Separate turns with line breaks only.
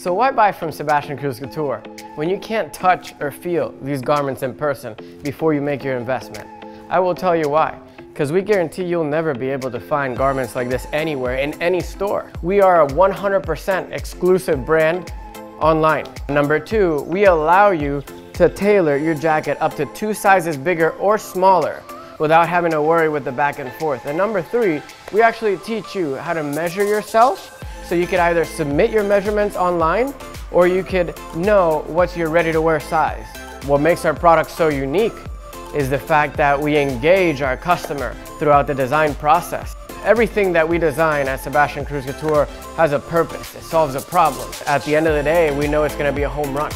So why buy from Sebastian Cruz Couture when you can't touch or feel these garments in person before you make your investment? I will tell you why. Because we guarantee you'll never be able to find garments like this anywhere in any store. We are a 100% exclusive brand online. Number two, we allow you to tailor your jacket up to 2 sizes bigger or smaller without having to worry with the back and forth. And number three, we actually teach you how to measure yourself so you could either submit your measurements online or you could know what's your ready to wear size. What makes our product so unique is the fact that we engage our customer throughout the design process. Everything that we design at Sebastian Cruz Couture has a purpose. It solves a problem. At the end of the day, we know it's going to be a home run.